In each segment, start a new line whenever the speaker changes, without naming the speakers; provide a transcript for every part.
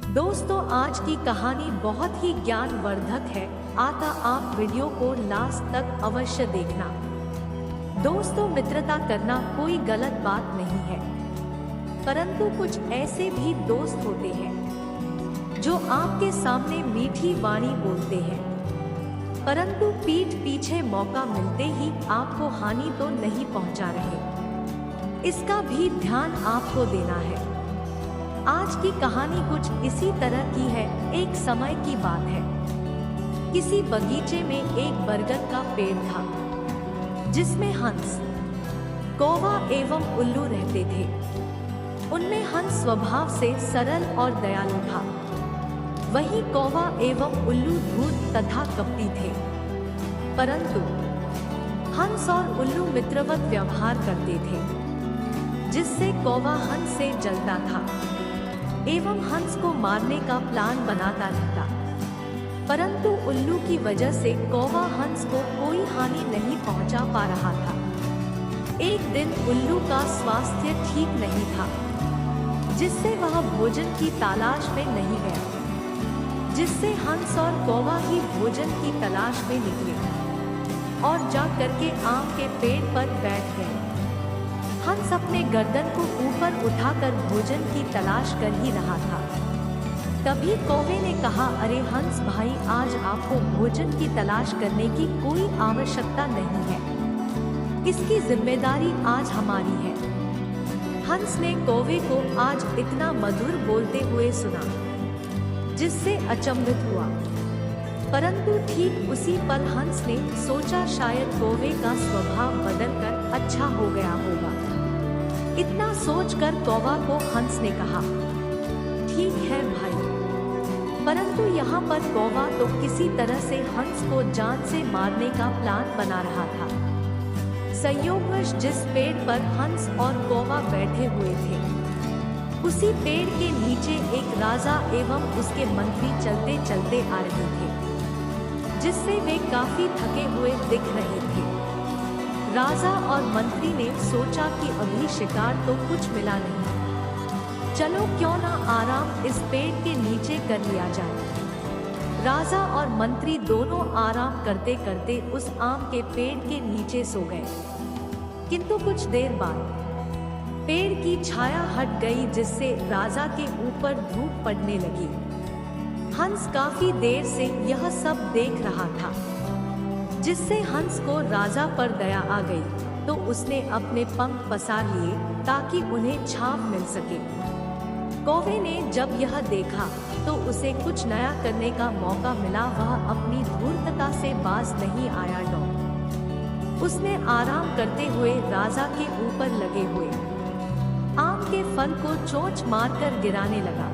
दोस्तों, आज की कहानी बहुत ही ज्ञानवर्धक है। आप वीडियो को लास्ट तक अवश्य देखना। दोस्तों, मित्रता करना कोई गलत बात नहीं है, परंतु कुछ ऐसे भी दोस्त होते हैं जो आपके सामने मीठी वाणी बोलते हैं, परंतु पीठ पीछे मौका मिलते ही आपको हानि तो नहीं पहुंचा रहे। इसका भी ध्यान आपको देना है। आज की कहानी कुछ इसी तरह की है। एक समय की बात है। किसी बगीचे में एक बरगद का पेड़ था, जिसमें हंस, कौवा एवं उल्लू रहते थे। उनमें हंस स्वभाव से सरल और दयालु था, वहीं कौवा एवं उल्लू धूर्त तथा कपटी थे। परंतु हंस और उल्लू मित्रवत व्यवहार करते थे, जिससे कौवा हंस से जलता था एवं हंस को मारने का प्लान बनाता रहता। परंतु उल्लू की वजह से कौवा हंस को कोई हानि नहीं पहुंचा पा रहा था। एक दिन उल्लू का स्वास्थ्य ठीक नहीं था, जिससे वह भोजन की तलाश में नहीं गया, जिससे हंस और कौवा ही भोजन की तलाश में निकले और जा करके आम के पेड़ पर बैठ गए। हंस अपने गर्दन को ऊपर उठाकर भोजन की तलाश कर ही रहा था। तभी कौवे ने कहा, अरे हंस भाई, आज आपको भोजन की तलाश करने की कोई आवश्यकता नहीं है, इसकी जिम्मेदारी आज हमारी है। हंस ने कौवे को आज इतना मधुर बोलते हुए सुना, जिससे अचंभित हुआ। परंतु ठीक उसी पल हंस ने सोचा, शायद कौवे का स्वभाव बदलकर अच्छा हो गया होगा। इतना सोचकर कौवा को हंस ने कहा, ठीक है भाई। परंतु यहाँ पर कौवा तो किसी तरह से हंस को जान से मारने का प्लान बना रहा था। संयोगवश जिस पेड़ पर हंस और कौवा बैठे हुए थे, उसी पेड़ के नीचे एक राजा एवं उसके मंत्री चलते चलते आ रहे थे, जिससे वे काफी थके हुए दिख रहे थे। राजा और मंत्री ने सोचा कि अभी शिकार तो कुछ मिला नहीं, चलो क्यों ना आराम इस पेड़ के नीचे कर लिया जाए। राजा और मंत्री दोनों आराम करते करते उस आम के पेड़ के नीचे सो गए। किंतु कुछ देर बाद पेड़ की छाया हट गई, जिससे राजा के ऊपर धूप पड़ने लगी। हंस काफी देर से यह सब देख रहा था, जिससे हंस को राजा पर दया आ गई, तो उसने अपने पंख पसार लिए ताकि उन्हें छांव मिल सके। कौवे ने जब यह देखा तो उसे कुछ नया करने का मौका मिला। वह अपनी धूर्तता से बाज नहीं आया। उसने आराम करते हुए राजा के ऊपर लगे हुए आम के फल को चोंच मारकर गिराने लगा।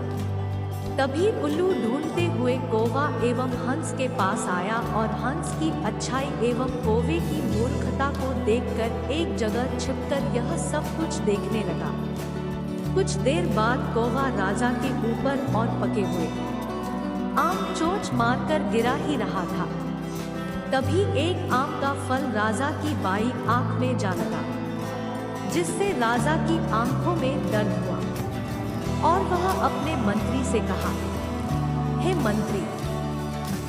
तभी उल्लू ढूंढते हुए कौवा एवं हंस के पास आया और हंस की अच्छाई एवं कौवे की मूर्खता को देखकर एक जगह छिपकर यह सब कुछ देखने लगा। कुछ देर बाद कौवा राजा के ऊपर और पके हुए आम चोंच मारकर गिरा ही रहा था। तभी एक आम का फल राजा की बाई आंख में जा लगा, जिससे राजा की आंखों में दर्द हुआ और वह अपने मंत्री से कहा, हे मंत्री,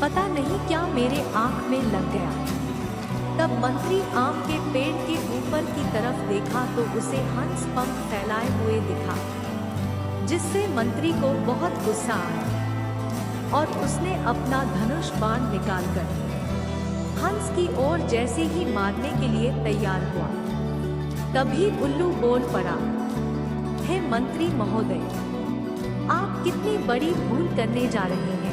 पता नहीं क्या मेरे आंख में लग गया। तब मंत्री आम के पेड़ के ऊपर की तरफ देखा तो उसे हंस पंख फैलाए हुए दिखा, जिससे मंत्री को बहुत गुस्सा आया और उसने अपना धनुष बाण निकालकर हंस की ओर जैसे ही मारने के लिए तैयार हुआ, तभी उल्लू बोल पड़ा, हे मंत्री महोदय, आप कितनी बड़ी भूल करने जा रहे हैं।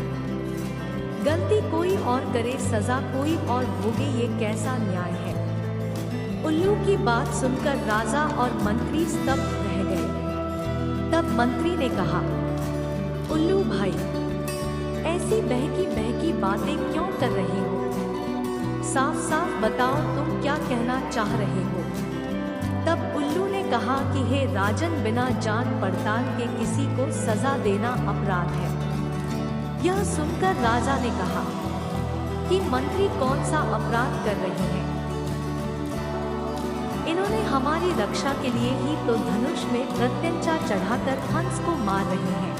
गलती कोई और करे, सजा कोई और भोगे, ये कैसा न्याय है। उल्लू की बात सुनकर राजा और मंत्री स्तब्ध रह गए। तब मंत्री ने कहा, उल्लू भाई, ऐसी बहकी बहकी बातें क्यों कर रहे हो? साफ साफ बताओ, तुम क्या कहना चाह रहे हो। तब उल्लू ने कहा कि हे राजन, बिना जान पड़ताल के किसी को सजा देना अपराध है। यह सुनकर राजा ने कहा कि मंत्री कौन सा अपराध कर रहे हैं। इन्होंने हमारी रक्षा के लिए ही तो धनुष में प्रत्यंचा चढ़ाकर हंस को मार रहे हैं।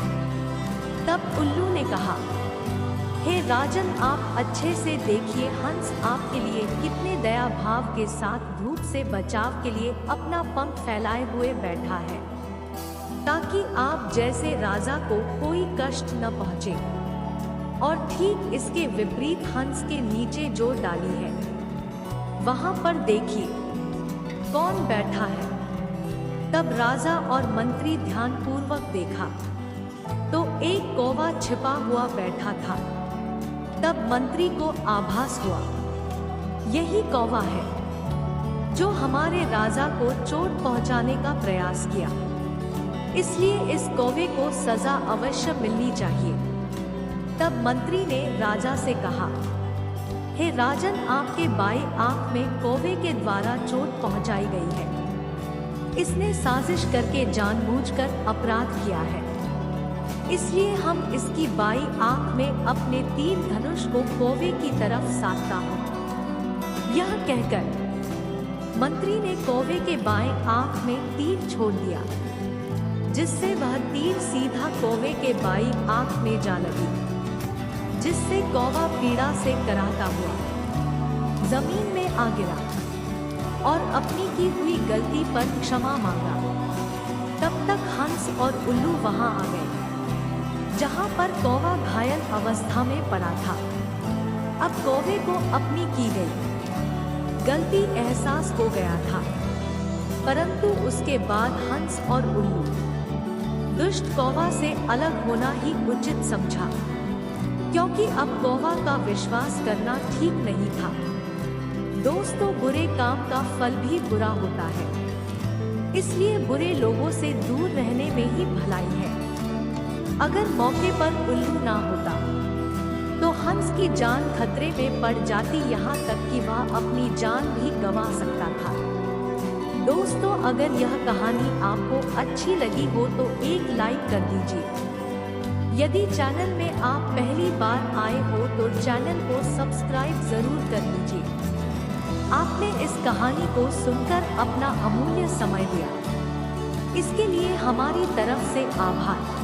तब उल्लू ने कहा, हे राजन, आप अच्छे से देखिए, हंस आपके लिए कितने दया भाव के साथ धूप से बचाव के लिए अपना पंख फैलाए हुए बैठा है, ताकि आप जैसे राजा को कोई कष्ट न पहुंचे। और ठीक इसके विपरीत हंस के नीचे जो डाली है, वहां पर देखिए कौन बैठा है। तब राजा और मंत्री ध्यानपूर्वक देखा तो एक कौवा छिपा हुआ बैठा था। तब मंत्री को आभास हुआ, यही कौवा है जो हमारे राजा को चोट पहुंचाने का प्रयास किया, इसलिए इस कौवे को सजा अवश्य मिलनी चाहिए। तब मंत्री ने राजा से कहा, हे राजन, आपके बाएं आंख में कौवे के द्वारा चोट पहुंचाई गई है। इसने साजिश करके जानबूझकर अपराध किया है, इसलिए हम इसकी बाईं आंख में अपने तीर धनुष को कौवे की तरफ साधता हूं। यह कहकर मंत्री ने कौवे के बाएं आंख में तीर छोड़ दिया, जिससे वह तीर सीधा कौवे के बाईं आंख में जा लगी, जिससे कौवा पीड़ा से कराहता हुआ जमीन में आ गिरा और अपनी की हुई गलती पर क्षमा मांगा। तब तक हंस और उल्लू वहां आ गए, जहां पर कौवा घायल अवस्था में पड़ा था। अब कौवे को अपनी की गई गलती एहसास हो गया था, परंतु उसके बाद हंस और उल्लू दुष्ट कौवा से अलग होना ही उचित समझा, क्योंकि अब कौवा का विश्वास करना ठीक नहीं था। दोस्तों, बुरे काम का फल भी बुरा होता है, इसलिए बुरे लोगों से दूर रहने में ही भलाई है। अगर मौके पर उल्लू ना होता तो हंस की जान खतरे में पड़ जाती, यहाँ तक कि वह अपनी जान भी गंवा सकता था। दोस्तों, अगर यह कहानी आपको अच्छी लगी हो तो एक लाइक कर दीजिए। यदि चैनल में आप पहली बार आए हो तो चैनल को सब्सक्राइब जरूर कर लीजिए। आपने इस कहानी को सुनकर अपना अमूल्य समय दिया, इसके लिए हमारी तरफ से आभार।